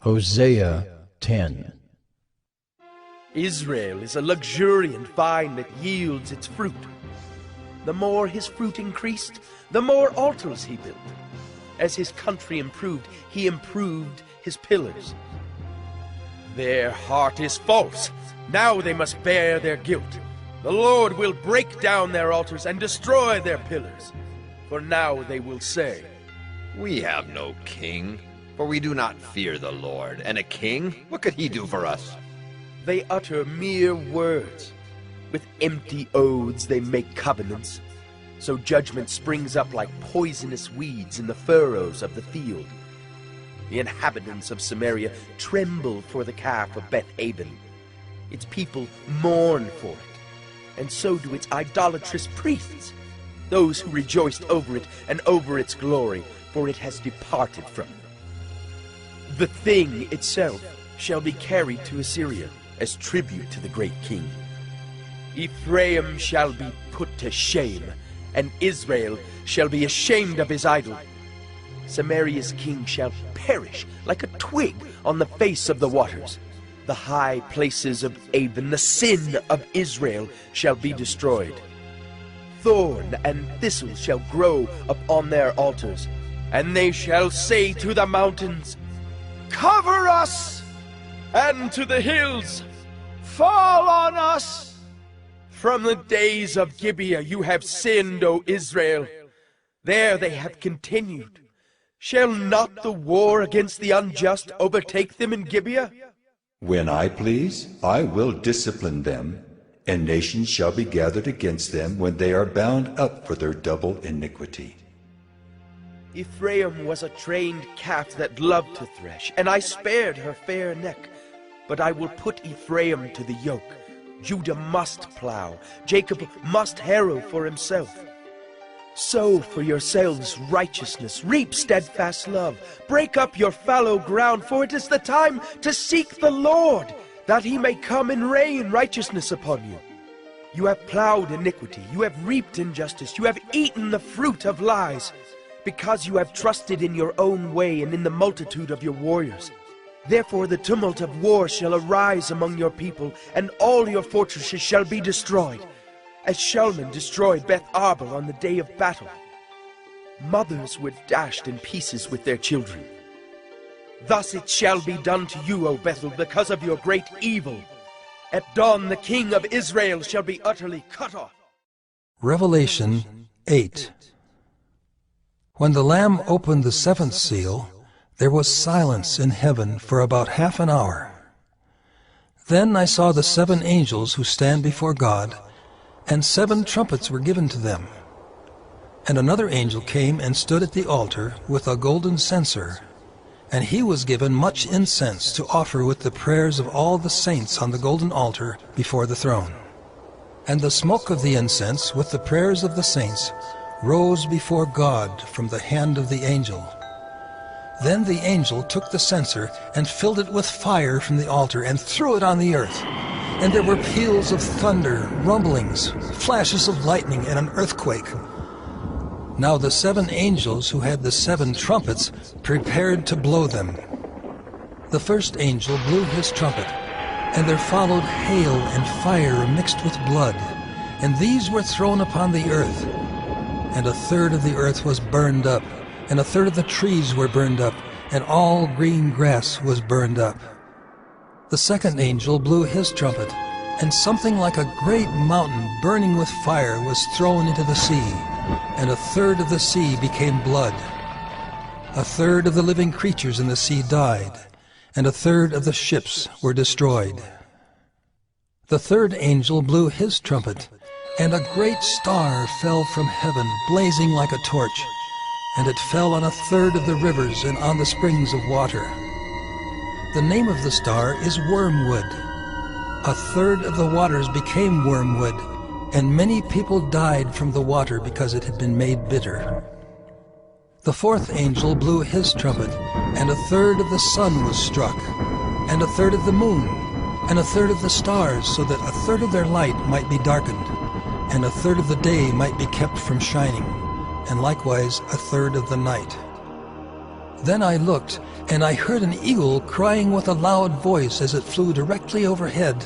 Hosea 10. Israel is a luxuriant vine that yields its fruit. The more his fruit increased, the more altars he built. As his country improved, he improved his pillars. Their heart is false. Now they must bear their guilt. The Lord will break down their altars and destroy their pillars. For now they will say, "We have no king, for we do not fear the Lord. And a king, what could he do for us?" They utter mere words. With empty oaths they make covenants. So judgment springs up like poisonous weeds in the furrows of the field. The inhabitants of Samaria tremble for the calf of Beth-aven. Its people mourn for it, and so do its idolatrous priests, those who rejoiced over it and over its glory, for it has departed from them. The thing itself shall be carried to Assyria as tribute to the great king. Ephraim shall be put to shame, and Israel shall be ashamed of his idol. Samaria's king shall perish like a twig on the face of the waters. The high places of Avon, the sin of Israel, shall be destroyed. Thorn and thistle shall grow upon their altars, and they shall say to the mountains, "Cover us!" and to the hills, "Fall on us!" From the days of Gibeah you have sinned, O Israel. There they have continued. Shall not the war against the unjust overtake them in Gibeah? When I please, I will discipline them, and nations shall be gathered against them when they are bound up for their double iniquity. Ephraim was a trained calf that loved to thresh, and I spared her fair neck. But I will put Ephraim to the yoke. Judah must plow, Jacob must harrow for himself. Sow for yourselves righteousness, reap steadfast love. Break up your fallow ground, for it is the time to seek the Lord, that he may come and rain righteousness upon you. You have plowed iniquity, you have reaped injustice, you have eaten the fruit of lies, because you have trusted in your own way and in the multitude of your warriors. Therefore the tumult of war shall arise among your people, and all your fortresses shall be destroyed, as Shalman destroyed Beth Arbel on the day of battle. Mothers were dashed in pieces with their children. Thus it shall be done to you, O Bethel, because of your great evil. At dawn the king of Israel shall be utterly cut off. Revelation 8. When the Lamb opened the seventh seal, there was silence in heaven for about half an hour. Then I saw the 7 angels who stand before God, and 7 trumpets were given to them. And another angel came and stood at the altar with a golden censer, and he was given much incense to offer with the prayers of all the saints on the golden altar before the throne. And the smoke of the incense with the prayers of the saints rose before God from the hand of the angel. Then the angel took the censer and filled it with fire from the altar and threw it on the earth. And there were peals of thunder, rumblings, flashes of lightning, and an earthquake. Now the 7 angels who had the 7 trumpets prepared to blow them. The first angel blew his trumpet, and there followed hail and fire mixed with blood, and these were thrown upon the earth. And a third of the earth was burned up, and a third of the trees were burned up, and all green grass was burned up. The second angel blew his trumpet, and something like a great mountain burning with fire was thrown into the sea, and a third of the sea became blood. A third of the living creatures in the sea died, and a third of the ships were destroyed. The third angel blew his trumpet, and a great star fell from heaven, blazing like a torch, and it fell on a third of the rivers and on the springs of water. The name of the star is Wormwood. A third of the waters became wormwood, and many people died from the water because it had been made bitter. The fourth angel blew his trumpet, and a third of the sun was struck, and a third of the moon, and a third of the stars, so that a third of their light might be darkened, and a third of the day might be kept from shining, and likewise a third of the night. Then I looked, and I heard an eagle crying with a loud voice as it flew directly overhead.